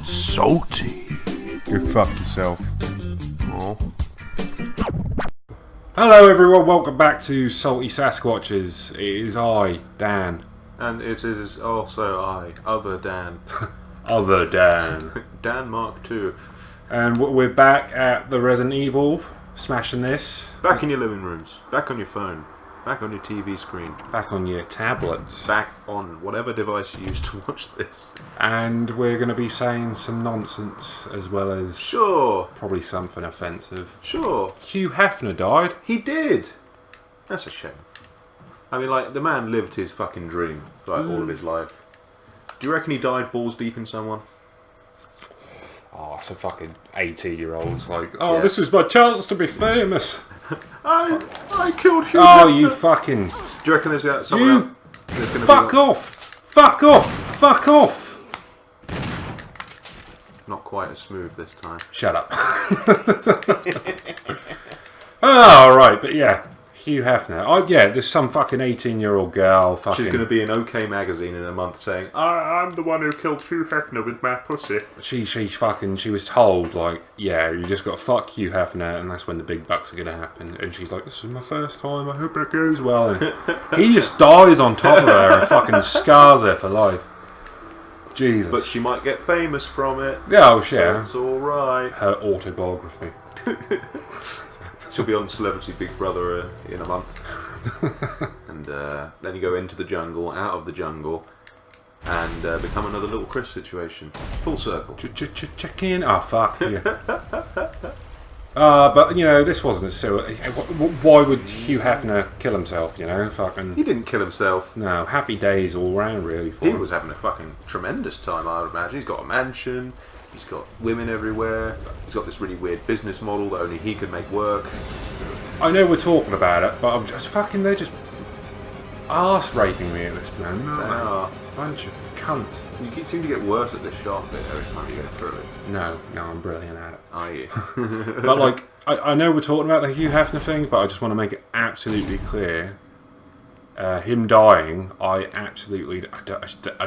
Salty. Go fuck yourself. Oh. Hello everyone, welcome back to Salty Sasquatches. It is I, Dan. And it is also I, other Dan. Other Dan. Dan Mark II. And we're back at the Resident Evil, smashing this. Back in your living rooms. Back on your phone. Back on your TV screen. Back on your tablets. Back on whatever device you use to watch this. And we're going to be saying some nonsense as well as... Sure. Probably something offensive. Sure. Hugh Hefner died. He did. That's a shame. I mean, like, the man lived his fucking dream, like, all of his life. Do you reckon he died balls deep in someone? Oh, it's a fucking 80-year-old's like, oh, Yeah. This is my chance to be famous. I killed Hugh. Oh, Hefner. you fucking... Do you reckon there's someone You... else? There's gonna Fuck be off! Fuck off! Fuck off! Not quite as smooth this time. Shut up. Oh, right, but yeah. Hugh Hefner. Oh, yeah, there's some fucking 18-year-old girl fucking... She's going to be in OK Magazine in a month saying, I'm the one who killed Hugh Hefner with my pussy. She was told, like, yeah, you just got to fuck Hugh Hefner, and that's when the big bucks are going to happen. And she's like, this is my first time, I hope it goes well. And he just dies on top of her and fucking scars her for life. Jesus. But she might get famous from it. Yeah, oh, shit. So it's alright. Her autobiography. She'll be on Celebrity Big Brother in a month. And then you go into the jungle, out of the jungle, and become another Little Chris situation. Full circle. Check in. Oh, fuck. Yeah. But, you know, this wasn't so... Why would Hugh Hefner kill himself, you know? Fucking... He didn't kill himself. No, happy days all round, really, for He him. was having a fucking tremendous time, I would imagine. He's got a mansion. He's got women everywhere. He's got this really weird business model that only he could make work. I know we're talking about it, but I'm just fucking... They're just arse raping me at this moment. They are. Bunch of cunts. You seem to get worse at this shark bit every time you get through it. No, I'm brilliant at it. Are you? But, like, I know we're talking about the Hugh Hefner thing, but I just want to make it absolutely clear. Him dying, I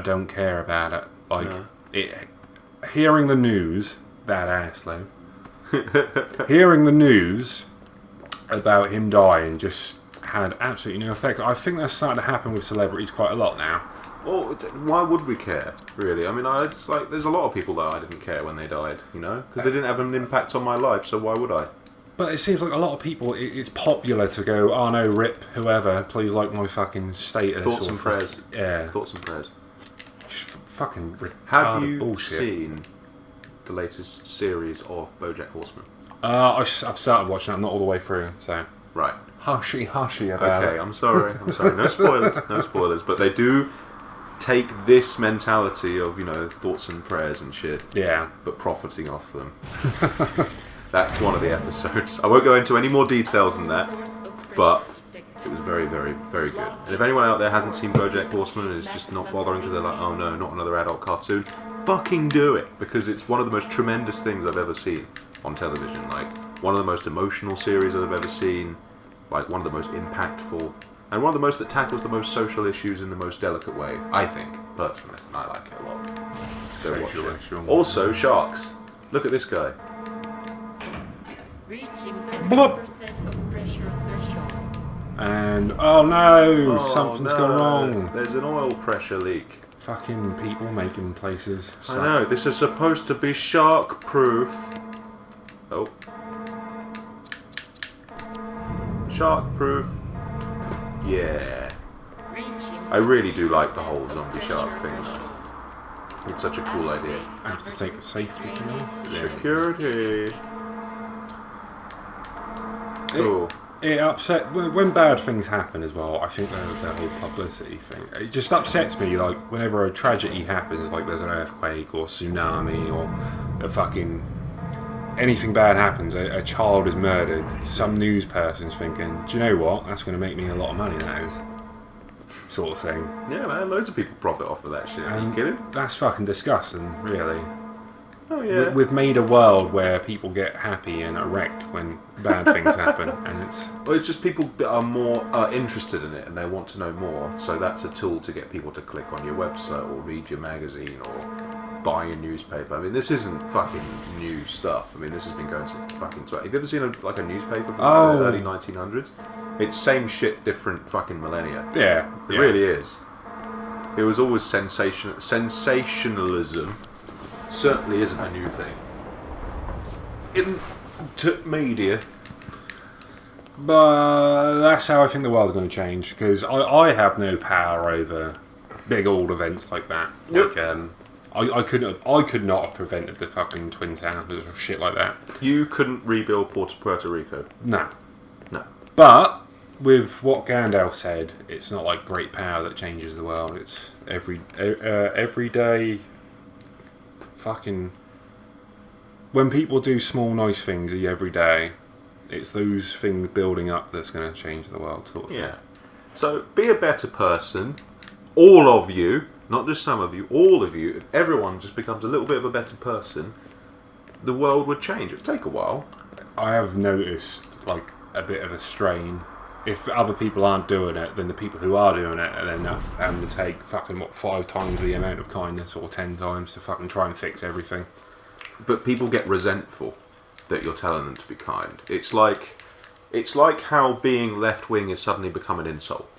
don't care about it. Like, No. Hearing the news, that arsehole. Hearing the news about him dying just had absolutely no effect. I think that's starting to happen with celebrities quite a lot now. Well, why would we care, really? I mean, it's like there's a lot of people that I didn't care when they died, you know? Because they didn't have an impact on my life, so why would I? But it seems like a lot of people, it's popular to go, oh no, rip whoever, please like my fucking status. Thoughts and prayers. Yeah. Thoughts and prayers. Fucking retarded Have you bullshit. seen the latest series of BoJack Horseman? I've started watching it, I'm not all the way through, so... Right. Hushy about it. Okay, I'm sorry. No spoilers. No spoilers. But they do take this mentality of, you know, thoughts and prayers and shit, Yeah. but profiting off them. That's one of the episodes. I won't go into any more details than that, but it was very, very, very good. And if anyone out there hasn't seen BoJack Horseman and is just not bothering because they're like, oh no, not another adult cartoon, fucking do it, because it's one of the most tremendous things I've ever seen on television. Like, one of the most emotional series I've ever seen, like one of the most impactful, and one of the most that tackles the most social issues in the most delicate way, I think, personally. I like it a lot. So watch it. Sure. Also, sharks. Look at this guy. Blup. And, oh no, something's gone wrong. There's an oil pressure leak. Fucking people making places suck. I know, this is supposed to be shark proof. Oh. Shark proof. Yeah. I really do like the whole zombie shark thing though. It's such a cool idea. I have to take the safety thing off. Security. Cool. It upset when bad things happen as well. I think the whole publicity thing, it just upsets me. Like whenever a tragedy happens, like there's an earthquake or tsunami or a fucking anything bad happens, a child is murdered. Some news person's thinking, do you know what? That's going to make me a lot of money. That is, sort of thing. Yeah, man. Loads of people profit off of that shit. Are you kidding? That's fucking disgusting, really. Oh yeah. We've made a world where people get happy and erect when bad things happen, and it's... Well, it's just people are more interested in it and they want to know more, so that's a tool to get people to click on your website or read your magazine or buying a newspaper. I mean, this isn't fucking new stuff. I mean, this has been going since fucking... Have you ever seen a newspaper from the early 1900s? It's same shit, different fucking millennia. Yeah. It really is. It was always sensationalism. Certainly isn't a new thing. Into media. But that's how I think the world's going to change, because I have no power over big old events like that. Yep. Like I could not have prevented the fucking Twin Towers or shit like that. You couldn't rebuild Puerto Rico. No. But with what Gandalf said, it's not like great power that changes the world. It's everyday fucking... When people do small nice things every day, it's those things building up that's going to change the world, sort of thing. Yeah. So be a better person. All of you, not just some of you, all of you. If everyone just becomes a little bit of a better person, the world would change. It'd take a while. I have noticed like a bit of a strain. If other people aren't doing it, then the people who are doing it are then having to take fucking 5 times the amount of kindness or 10 times to fucking try and fix everything. But people get resentful that you're telling them to be kind. It's like how being left wing has suddenly become an insult.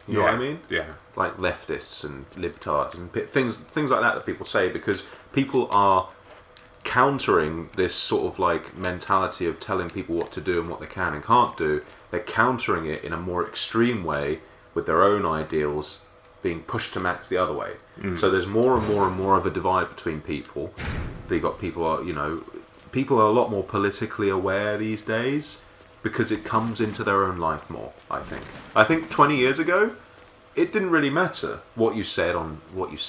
You know what I mean? Yeah. Like leftists and libtards and things like that people say, because people are countering this sort of like mentality of telling people what to do and what they can and can't do. They're countering it in a more extreme way with their own ideals being pushed to match the other way. So there's more and more and more of a divide between people. People are a lot more politically aware these days because it comes into their own life more, I think 20 years ago, it didn't really matter what you said or what you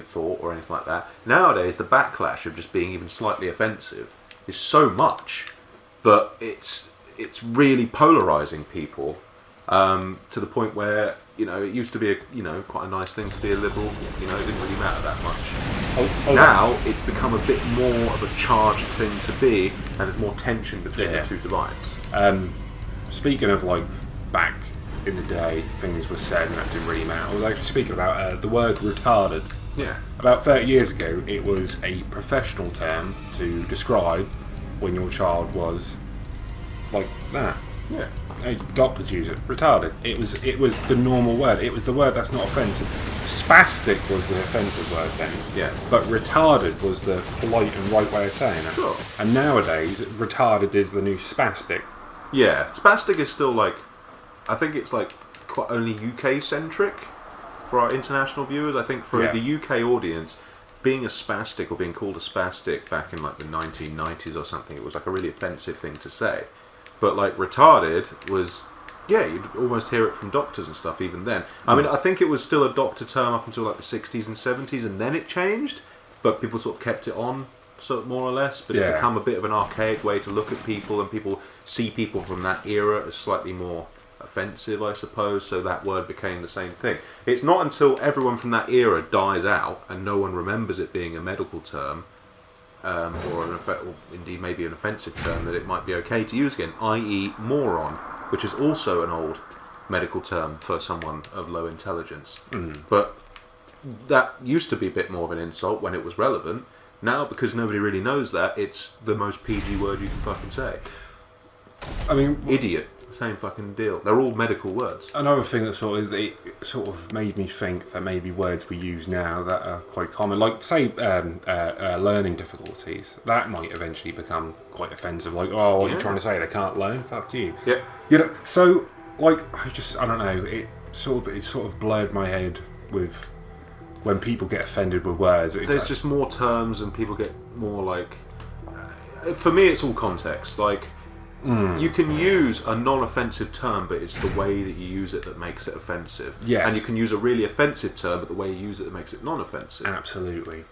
thought or anything like that. Nowadays, the backlash of just being even slightly offensive is so much that it's really polarizing people to the point where, it used to be quite a nice thing to be a liberal. It didn't really matter that much. Now it's become a bit more of a charged thing to be, and there's more tension between the two divides. Speaking of like back in the day, things were said and that didn't really matter. I was actually speaking about the word retarded. Yeah. About 30 years ago, it was a professional term to describe when your child was like that. Yeah. Doctors use it. Retarded. It was the normal word. It was the word that's not offensive. Spastic was the offensive word then. Yeah. But retarded was the polite and right way of saying it. Sure. And nowadays, retarded is the new spastic. Yeah. Spastic is still like, I think it's like quite only UK centric for our international viewers. I think for the UK audience, being a spastic or being called a spastic back in like the 1990s or something, it was like a really offensive thing to say. But like retarded was, you'd almost hear it from doctors and stuff even then. I mean, I think it was still a doctor term up until like the 60s and 70s, and then it changed. But people sort of kept it on, sort of more or less. But it became a bit of an archaic way to look at people, and people see people from that era as slightly more offensive, I suppose. So that word became the same thing. It's not until everyone from that era dies out and no one remembers it being a medical term, or indeed maybe an offensive term, that it might be okay to use again, i.e. moron, which is also an old medical term for someone of low intelligence. But that used to be a bit more of an insult when it was relevant. Now, because nobody really knows that, it's the most PG word you can fucking say. I mean... Idiot. Same fucking deal. They're all medical words. Another thing that sort of made me think that maybe words we use now that are quite common, like say learning difficulties, that might eventually become quite offensive. Like, oh, what are you trying to say? They can't learn? Fuck you. Yeah. So like I don't know. It sort of blurred my head with when people get offended with words. There's just more terms and people get more like. For me, it's all context. Like. You can use a non-offensive term, but it's the way that you use it that makes it offensive. Yes. And you can use a really offensive term, but the way you use it that makes it non-offensive. Absolutely.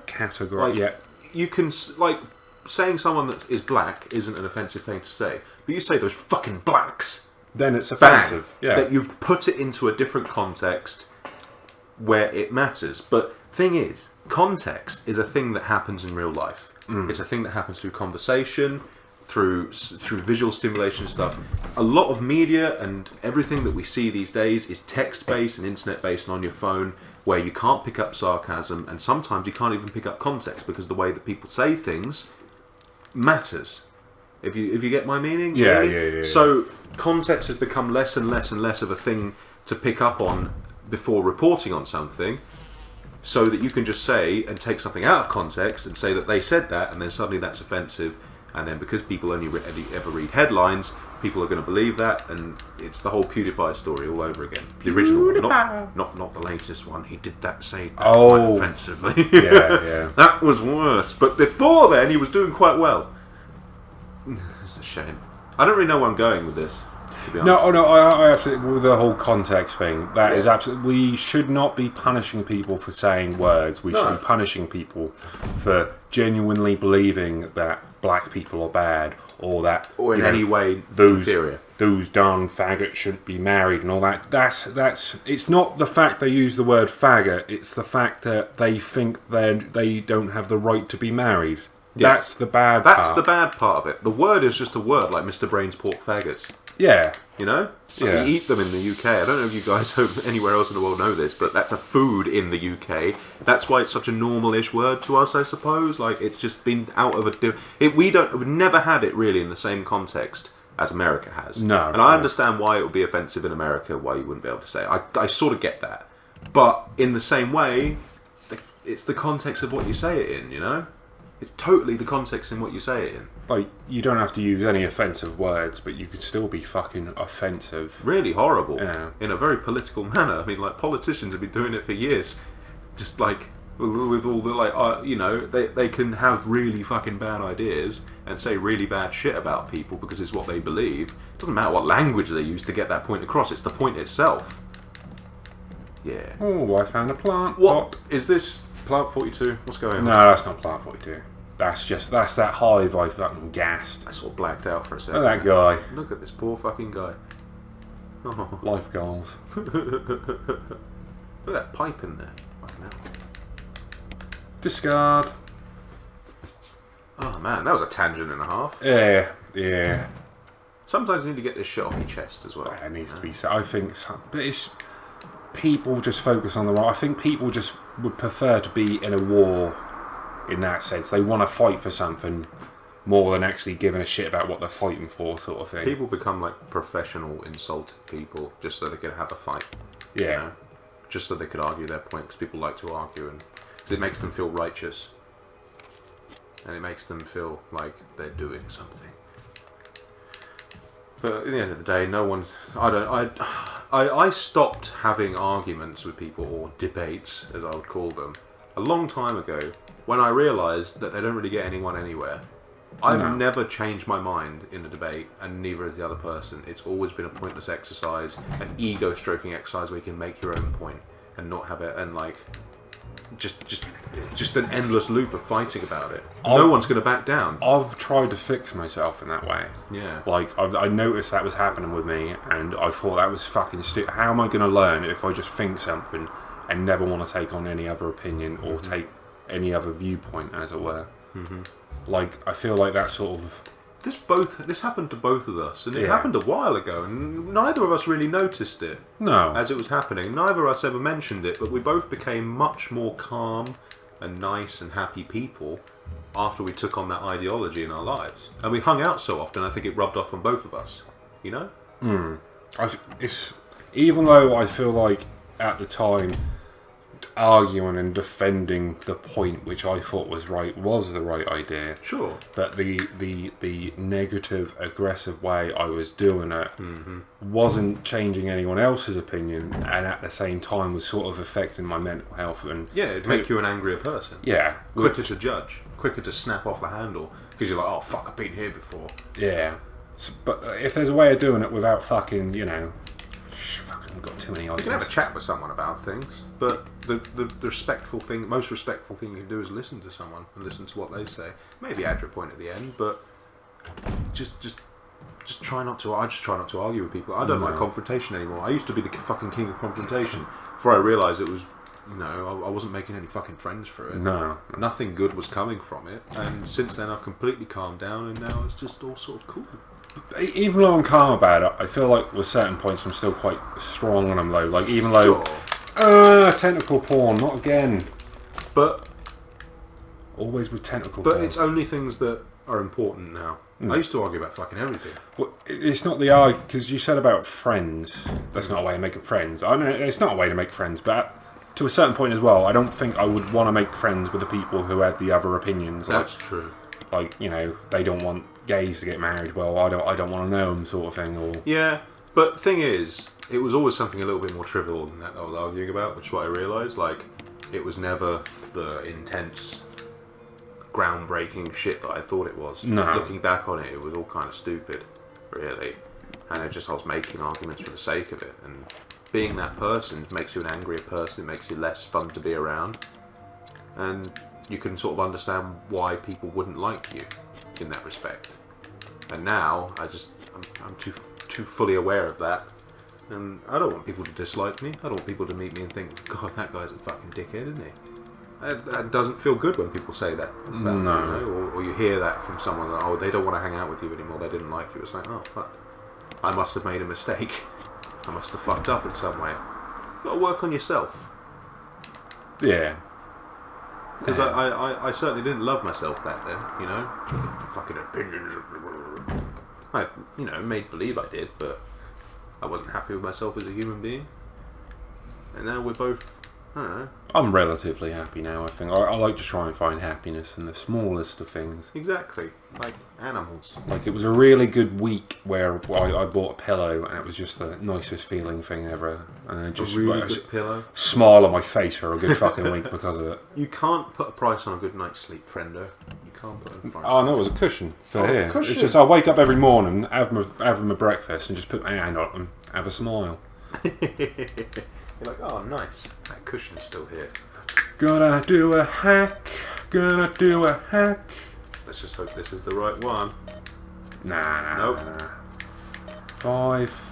Category. Like, yeah. You can, like, saying someone that is black isn't an offensive thing to say. But you say those fucking blacks. Then it's offensive. Bang, that you've put it into a different context where it matters. But thing is, context is a thing that happens in real life. It's a thing that happens through conversation. through visual stimulation and stuff. A lot of media and everything that we see these days is text-based and internet-based and on your phone, where you can't pick up sarcasm, and sometimes you can't even pick up context because the way that people say things matters. If you get my meaning? Yeah. So context has become less and less and less of a thing to pick up on before reporting on something, so that you can just say and take something out of context and say that they said that, and then suddenly that's offensive. And then because people only ever read headlines, people are going to believe that, and it's the whole PewDiePie story all over again. The original one, not the latest one. He did say that quite offensively. Yeah. That was worse. But before then, he was doing quite well. It's a shame. I don't really know where I'm going with this, to be honest. No, I absolutely, with the whole context thing, that is absolutely, we should not be punishing people for saying words. We should be punishing people for genuinely believing that black people are bad, or that, or in any way inferior. Those darn faggots shouldn't be married and all that. That's. It's not the fact they use the word faggot. It's the fact that they think they don't have the right to be married. Yeah. That's the bad part. That's the bad part of it. The word is just a word, like Mr. Brain's pork faggots. Yeah. You know? Yeah. We eat them in the UK. I don't know if you guys anywhere else in the world know this, but that's a food in the UK. That's why it's such a normal-ish word to us, I suppose. Like, it's just been out of a... We've never had it really in the same context as America has. No. And I understand why it would be offensive in America, why you wouldn't be able to say it. I sort of get that. But in the same way, it's the context of what you say it in, you know? It's totally the context in what you say it in. Like, you don't have to use any offensive words, but you could still be fucking offensive. Really horrible. Yeah. In a very political manner. I mean, like, politicians have been doing it for years. Just, like, with all the, like, you know, they can have really fucking bad ideas and say really bad shit about people because it's what they believe. It doesn't matter what language they use to get that point across. It's the point itself. Yeah. Oh, I found a plant. What? Is this Plant 42? What's going on? No, that's not Plant 42. That's that hive I fucking gassed. I sort of blacked out for a second. Look at that guy. Look at this poor fucking guy. Oh. Life goals. Look at that pipe in there. Fucking hell. Discard. Oh man, that was a tangent and a half. Yeah. Sometimes you need to get this shit off your chest as well. It needs to be said. I think, but it's people just focus on the wrong. I think people just would prefer to be in a war. In that sense, they want to fight for something more than actually giving a shit about what they're fighting for, sort of thing. People become like professional insulted people just so they can have a fight. Yeah. You know? Just so they could argue their point, because people like to argue, and cause it makes them feel righteous, and it makes them feel like they're doing something. But at the end of the day, no one's. I stopped having arguments with people, or debates, as I would call them, a long time ago. When I realised that they don't really get anyone anywhere. I've never changed my mind in a debate, and neither has the other person. It's always been a pointless exercise, an ego-stroking exercise where you can make your own point and not have it, and like just an endless loop of fighting about it. No one's going to back down. I've tried to fix myself in that way. Yeah. Like, I noticed that was happening with me, and I thought that was fucking stupid. How am I going to learn if I just think something and never want to take on any other opinion or take any other viewpoint, as it were? Like, I feel like that sort of... This happened to both of us, and it happened a while ago, and neither of us really noticed it. No. As it was happening. Neither of us ever mentioned it, but we both became much more calm and nice and happy people after we took on that ideology in our lives. And we hung out so often, I think it rubbed off on both of us. You know? It's even though I feel like at the time arguing and defending the point which I thought was the right idea. Sure. But the negative, aggressive way I was doing it wasn't changing anyone else's opinion, and at the same time was sort of affecting my mental health. And it'd make you an angrier person. Yeah. Quicker to judge. Quicker to snap off the handle. Because you're like, oh fuck, I've been here before. Yeah. So, but if there's a way of doing it without fucking, got too many ideas. You can have a chat with someone about things, but the respectful thing, most respectful thing you can do is listen to someone and listen to what they say. Maybe add your point at the end, but just try not to. I just try not to argue with people. I don't like confrontation anymore. I used to be the fucking king of confrontation before I realised it was I wasn't making any fucking friends for it. No. Nothing good was coming from it. And since then, I've completely calmed down, and now it's just all sort of cool. Even though I'm calm about it, I feel like with certain points I'm still quite strong when I'm low. Like, even though... Sure. Tentacle porn, not again. But Always with tentacle porn. But it's only things that are important now. I used to argue about fucking everything. Well, it's not the argument, because you said about friends. That's not a way of making friends. I know it's not a way to make friends, but to a certain point as well, I don't think I would want to make friends with the people who had the other opinions. That's true. Like, you know, they don't want gays to get married. Well, I don't want to know them, sort of thing. Or yeah, but thing is, it was always something a little bit more trivial than that I was arguing about, which is what I realised. Like, it was never the intense, groundbreaking shit that I thought it was. No. Looking back on it, it was all kind of stupid, really. And I was making arguments for the sake of it. And being that person makes you an angrier person. It makes you less fun to be around. And you can sort of understand why people wouldn't like you in that respect. And now, I'm too fully aware of that. And I don't want people to dislike me. I don't want people to meet me and think, God, that guy's a fucking dickhead, isn't he? That doesn't feel good when people say that. No. You know? Or you hear that from someone that, oh, they don't want to hang out with you anymore, they didn't like you. It's like, oh, fuck. I must have made a mistake. I must have fucked up in some way. You've got to work on yourself. yeah. Because I certainly didn't love myself back then, you know? The fucking opinions. I, made believe I did, but I wasn't happy with myself as a human being. And now we're both, I don't know. I'm relatively happy now, I think. I like to try and find happiness in the smallest of things. Exactly. Like animals. Like, it was a really good week where I bought a pillow and it was just the nicest feeling thing ever. And I just A really good pillow. Smile on my face for a good fucking week because of it. You can't put a price on a good night's sleep, friendo. You can't put a price Oh, no, it was a cushion for here. Cushion. It's just I wake up every morning, have my breakfast and just put my hand on it and have a smile. You're like, oh, nice. That cushion's still here. Gonna do a hack. Let's just hope this is the right one. Nah. Nope. 5,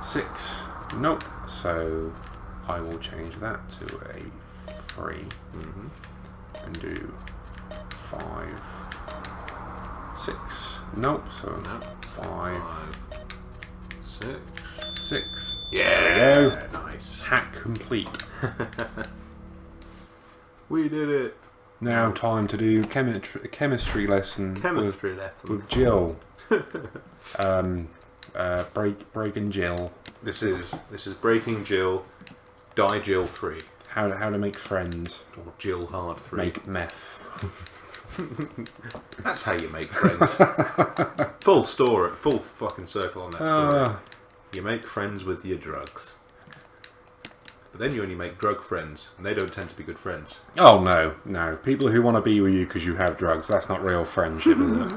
6. Nope. So I will change that to a 3 and do 5, 6. Nope. So Nope. 5, 6. 6. Yeah. There we go. Nice. Hack complete. We did it. Now time to do chemistry lesson. Chemistry lesson. With Jill. Breaking Jill. This is Breaking Jill, Die Jill 3. How to make friends. Or Jill Hard 3. Make meth. That's how you make friends. Full story, full fucking circle on that story. You make friends with your drugs. But then you only make drug friends, and they don't tend to be good friends. Oh no. People who want to be with you because you have drugs, that's not real friendship, is it?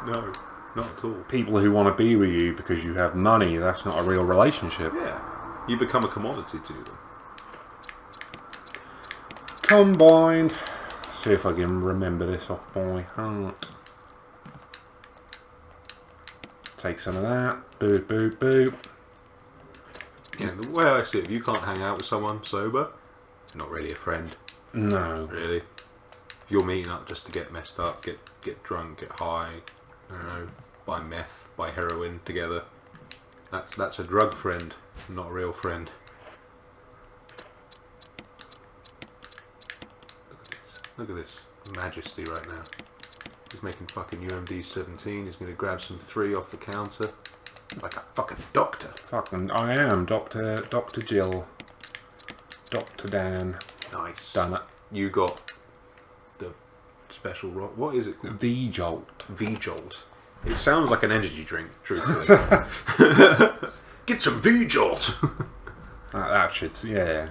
No, not at all. People who want to be with you because you have money, that's not a real relationship. Yeah, you become a commodity to them. Combined. See if I can remember this off by heart. Take some of that. Boop, boop, boop. Yeah, the way I see it, if you can't hang out with someone sober, you're not really a friend. No. Really. If you're meeting up just to get messed up, get drunk, get high, I don't know, buy meth, buy heroin together, that's a drug friend, not a real friend. Look at this majesty right now. He's making fucking UMD 17. He's going to grab some 3 off the counter. Like a fucking doctor. Fucking, I am Dr. Jill. Dr. Dan. Nice. Done it. You got the special rock. What is it called? V-Jolt. V-Jolt. It sounds like an energy drink, truthfully. Get some V-Jolt! That should, yeah.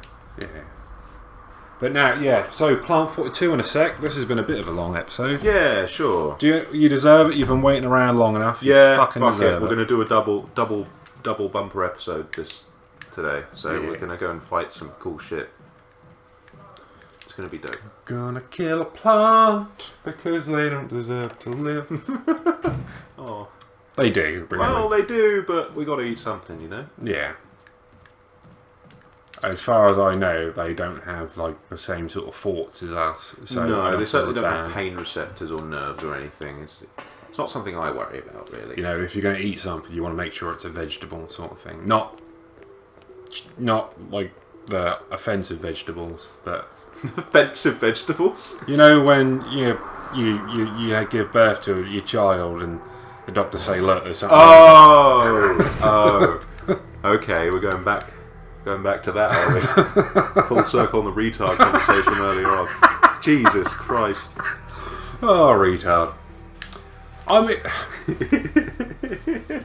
But now, yeah, so Plant 42 in a sec. This has been a bit of a long episode. Yeah, sure. Do you deserve it? You've been waiting around long enough. Yeah, you fucking deserve it. We're going to do a double bumper episode today. So we're going to go and fight some cool shit. It's going to be dope. Gonna kill a plant because they don't deserve to live. Oh, They do, really. well, they do, but we got to eat something, you know. Yeah. As far as I know, they don't have like the same sort of thoughts as us. So No, they certainly feel don't bad. have pain receptors or nerves or anything. It's not something I worry about, really. You know, if you're going to eat something, you want to make sure it's a vegetable sort of thing, not like the offensive vegetables, but Offensive vegetables? you know when you give birth to your child and the doctor say, look, there's something. Oh, okay, we're going back to that, are we? Full circle on the retard conversation earlier on. Jesus Christ. Oh, retard. I mean,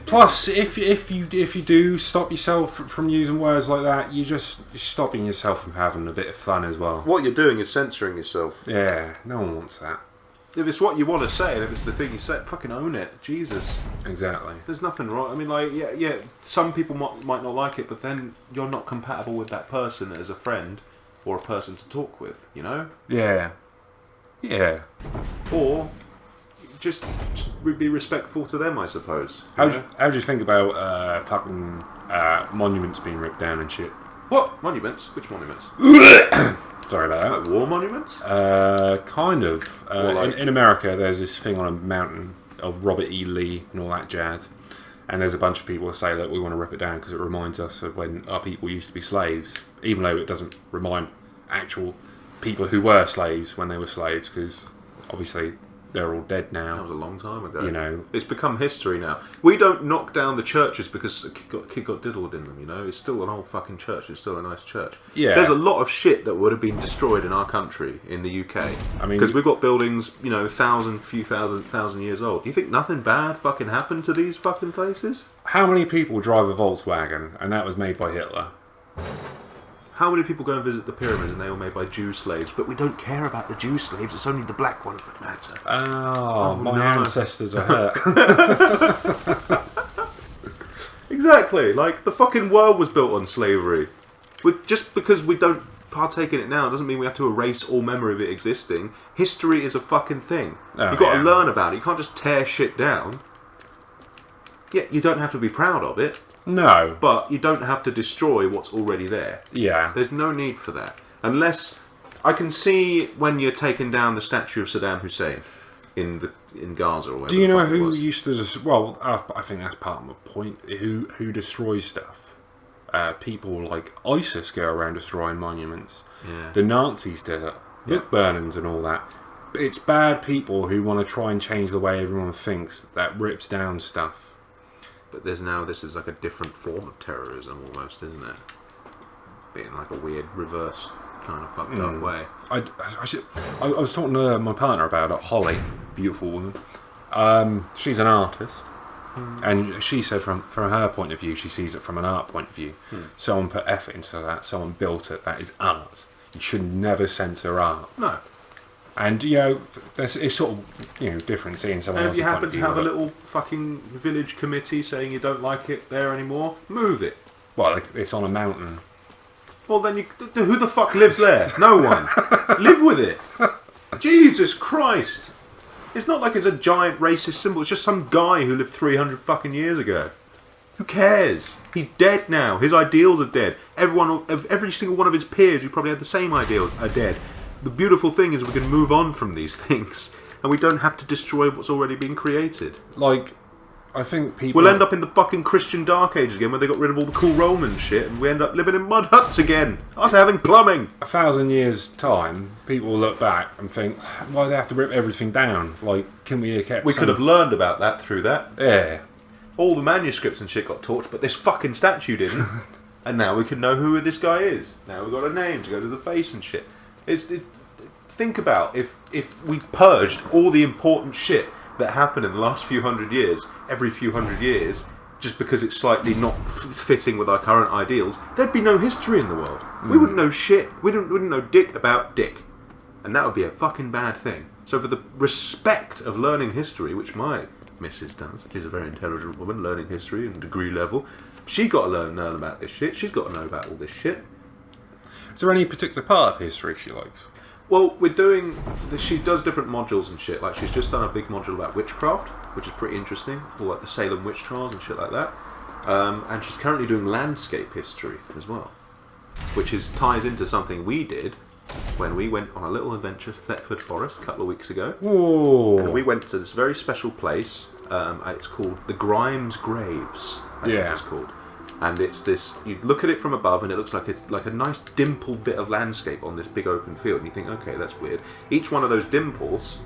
plus, if you do stop yourself from using words like that, you're stopping yourself from having a bit of fun as well. What you're doing is censoring yourself. Yeah, no one wants that. If it's what you want to say, and if it's the thing you say, fucking own it. Jesus. Exactly. There's nothing wrong. I mean, like, yeah. Some people might not like it, but then you're not compatible with that person as a friend or a person to talk with. You know? Yeah. Yeah. Or just be respectful to them, I suppose. How do you think about fucking monuments being ripped down and shit? What monuments? Which monuments? Sorry about that. Like war monuments? Kind of. In America, there's this thing on a mountain of Robert E. Lee and all that jazz. And there's a bunch of people who say that we want to rip it down because it reminds us of when our people used to be slaves. Even though it doesn't remind actual people who were slaves when they were slaves, because obviously they're all dead now. That was a long time ago. You know. It's become history now. We don't knock down the churches because a kid got diddled in them, you know? It's still an old fucking church. It's still a nice church. Yeah. There's a lot of shit that would have been destroyed in our country, in the UK. I mean... Because we've got buildings, you know, few thousand years old. Do you think nothing bad fucking happened to these fucking places? How many people drive a Volkswagen, and that was made by Hitler? How many people go and visit the pyramids and they were made by Jew slaves? But we don't care about the Jew slaves. It's only the black ones that matter. Oh, my no. ancestors are hurt. Exactly. Like, the fucking world was built on slavery. Just because we don't partake in it now doesn't mean we have to erase all memory of it existing. History is a fucking thing. Oh, You've got to yeah. learn about it. You can't just tear shit down. Yeah, you don't have to be proud of it. No. But you don't have to destroy what's already there. Yeah. There's no need for that. Unless... I can see when you're taking down the statue of Saddam Hussein in Gaza or whatever. Do you know the fuck it who was. used to... Well, I think that's part of the point. Who destroys stuff? People like ISIS go around destroying monuments. Yeah. The Nazis did it. Book burnings and all that. But it's bad people who want to try and change the way everyone thinks that rips down stuff. But this is like a different form of terrorism almost, isn't it? Being like a weird reverse kind of fucked up way. I was talking to my partner about it, Holly, beautiful woman. She's an artist, and she said from her point of view, she sees it from an art point of view. Someone put effort into that, someone built it, that is art. You should never censor art. No. And, you know, it's sort of, you know, different seeing someone And if else's you point happen of to view have a of it. little fucking village committee saying you don't like it there anymore, move it. Well, like, it's on a mountain. Well, then who the fuck lives there? No one. Live with it. Jesus Christ. It's not like it's a giant racist symbol. It's just some guy who lived 300 fucking years ago. Who cares? He's dead now. His ideals are dead. Every single one of his peers who probably had the same ideals are dead. The beautiful thing is we can move on from these things, and we don't have to destroy what's already been created. Like, I think people... We'll end up in the fucking Christian Dark Ages again, where they got rid of all the cool Roman shit, and we end up living in mud huts again. Us having plumbing. 1,000 years' time, people will look back and think, why do they have to rip everything down? Like, can we have kept We some... could have learned about that through that. Yeah. All the manuscripts and shit got torched, but this fucking statue didn't. And now we can know who this guy is. Now we've got a name to go to the face and shit. Think about if we purged all the important shit that happened in the last few hundred years, every few hundred years, just because it's slightly not fitting with our current ideals, there'd be no history in the world. We wouldn't know shit. We wouldn't know dick about dick. And that would be a fucking bad thing. So for the respect of learning history, which my missus does, she's a very intelligent woman, learning history and degree level, she got to learn about this shit. She's got to know about all this shit. Is there any particular part of history she likes? Well, she does different modules and shit. Like, she's just done a big module about witchcraft, which is pretty interesting. All like the Salem witch trials and shit like that. And she's currently doing landscape history as well. which ties into something we did when we went on a little adventure to Thetford Forest a couple of weeks ago. Ooh. And we went to this very special place. It's called the Grimes Graves, I think it's called. And it's this, you look at it from above and it looks like it's like a nice dimpled bit of landscape on this big open field. And you think, okay, that's weird. Each one of those dimples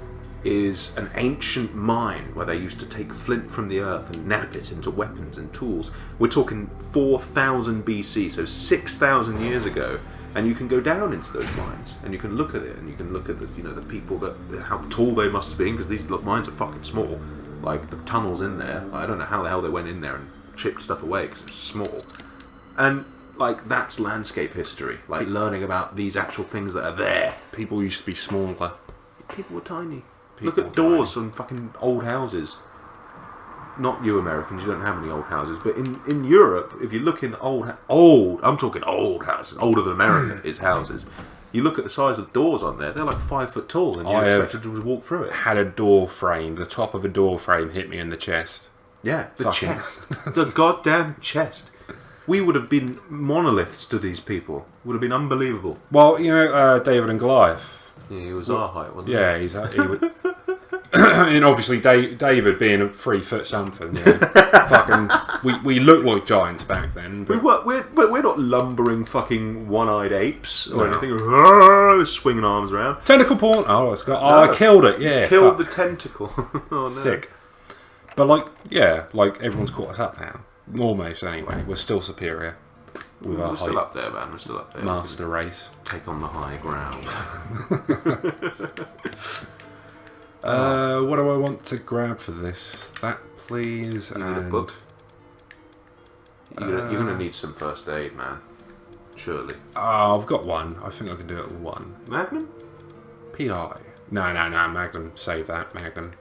is an ancient mine where they used to take flint from the earth and nap it into weapons and tools. We're talking 4000 BC, so 6,000 years ago. And you can go down into those mines and you can look at it and you can look at the, you know, the people that, how tall they must have been, because these mines are fucking small. Like the tunnels in there, I don't know how the hell they went in there and chipped stuff away because it's small. And like that's landscape history, like learning about these actual things that are there. People used to be smaller. People were tiny. Look at doors on fucking old houses. Not you Americans, you don't have any old houses, but in Europe, if you look in old, I'm talking old houses, older than America is houses. You look at the size of the doors on there, they're like 5 foot tall, and you're expected to walk through it. Had a door frame, the top of a door frame hit me in the chest. Yeah, the chest. The goddamn chest. We would have been monoliths to these people. Would have been unbelievable. Well, you know, David and Goliath. Yeah, he was our height, wasn't he? Yeah, he would. And obviously, David being a 3 foot something, you know, fucking, we looked like giants back then. But we're not lumbering fucking one-eyed apes or anything. Swinging arms around. Tentacle porn. Oh, it's got. Oh, I killed it. Yeah, killed the tentacle. Oh, no. Sick. But like, yeah, like everyone's caught us up now. Almost anyway. We're still superior. We're still up there, man. We're still up there. Master race. Take on the high ground. What do I want to grab for this? That, please. You need a book. You're gonna need some first aid, man. Surely. Oh, I've got one. I think I can do it with one. Magnum? PI. No, Magnum. Save that, Magnum.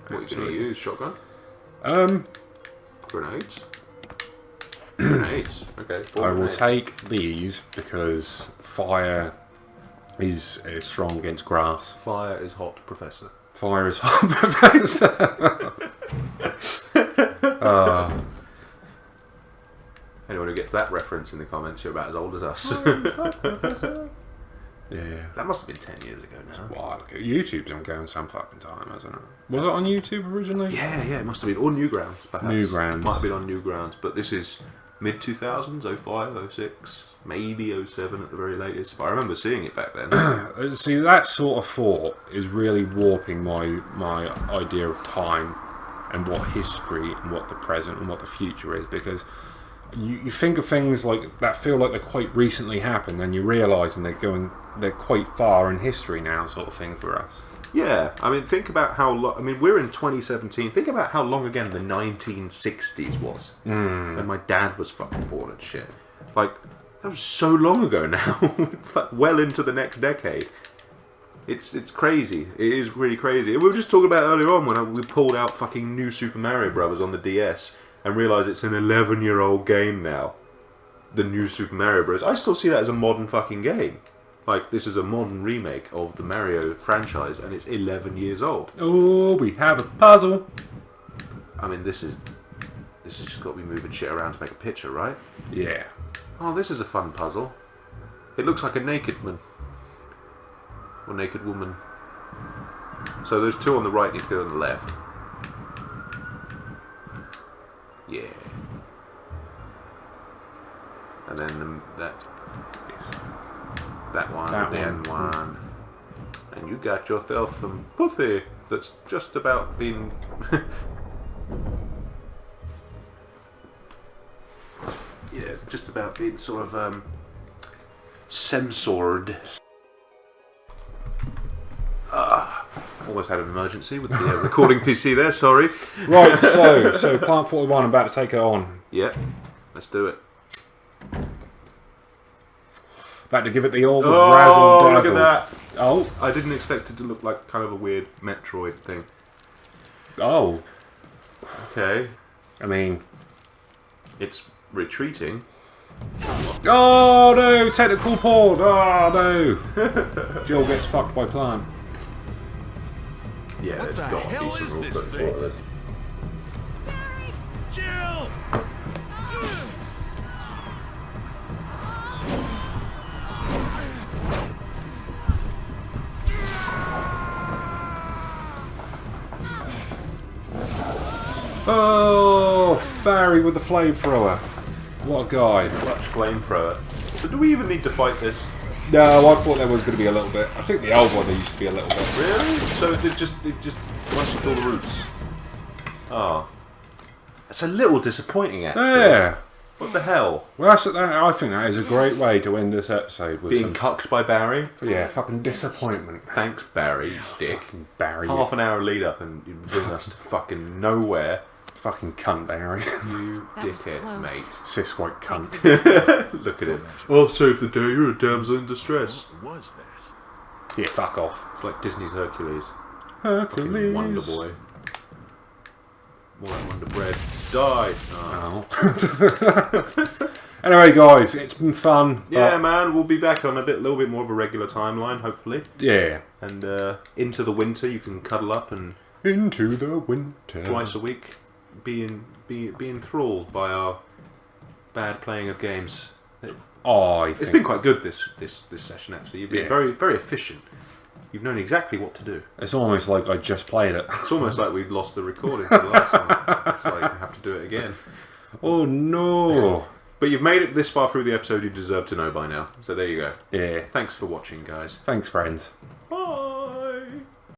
What are you gonna use? Shotgun? Grenades? Grenades. Okay. I will take these because fire is strong against grass. Fire is hot, Professor. Fire is hot, Professor. Anyone who gets that reference in the comments, you're about as old as us. Yeah. That must have been 10 years ago now. Wow, look at YouTube's been going some fucking time, hasn't it? Was it on YouTube originally? Yeah, it must have been. Or Newgrounds, perhaps. Newgrounds. Might have been on Newgrounds, but this is mid-2000s, 05, 06, maybe 07 at the very latest. But I remember seeing it back then. See, that sort of thought is really warping my idea of time and what history and what the present and what the future is, because you think of things like that feel like they're quite recently happened, and you realise and they're quite far in history now, sort of thing for us. Yeah, I mean, think about how long. I mean, we're in 2017. Think about how long again the 1960s was, when my dad was fucking born and shit. Like, that was so long ago now. Well into the next decade. It's crazy. It is really crazy. And we were just talking about earlier on when we pulled out fucking New Super Mario Brothers on the DS and realised it's an 11-year-old game now. The New Super Mario Bros. I still see that as a modern fucking game. Like, this is a modern remake of the Mario franchise, and it's 11 years old. Oh, we have a puzzle. I mean, this is just got to be moving shit around to make a picture, right? Yeah. Oh, this is a fun puzzle. It looks like a naked man. Or naked woman. So those two on the right need to go on the left. Yeah. And then that one, the end one. And you got yourself some pussy that's just about been... yeah, just about being sort of censored. Almost had an emergency with the recording PC there, sorry. Right, so Plant 41, I'm about to take it on. Yeah, let's do it. About to give it the old razzle dazzle. Look at that. Oh. I didn't expect it to look like kind of a weird Metroid thing. Oh. Okay. I mean... It's retreating. Oh no! Technical porn! Oh no! Jill gets fucked by Plant. Yeah, there's got to be some rules for this. Jill! Oh, Barry with the flamethrower. What a guy. Clutch flamethrower. So do we even need to fight this? No, I thought there was going to be a little bit. I think the old one there used to be a little bit. Really? So it just munches all the roots. Oh. It's a little disappointing, actually. Yeah. What the hell? Well, I think that is a great way to end this episode with Being cucked by Barry? Yeah, fucking disappointment. Thanks, Barry, dick. Fucking Barry. Half an hour lead up and you bring us to fucking nowhere. Fucking cunt, Barry. You dickhead, mate. Cis white cunt. Look at him. I'll save the day, you're a damsel in distress. What was that? Yeah, fuck off. It's like Disney's Hercules. Hercules. Fucking Wonder Boy. More like Wonder Bread. Die! Oh. Oh. Anyway, guys, it's been fun. Yeah, man, we'll be back on a little bit more of a regular timeline, hopefully. Yeah. And into the winter, you can cuddle up and Into the winter. twice a week be enthralled by our bad playing of games. It's been quite good this session, actually. You've been very, very efficient. You've known exactly what to do. It's almost like I just played it. It's almost like we've lost the recording for the last one. It's like we have to do it again. Oh no! But you've made it this far through the episode, you deserve to know by now. So there you go. Yeah. Thanks for watching, guys. Thanks, friends. Bye.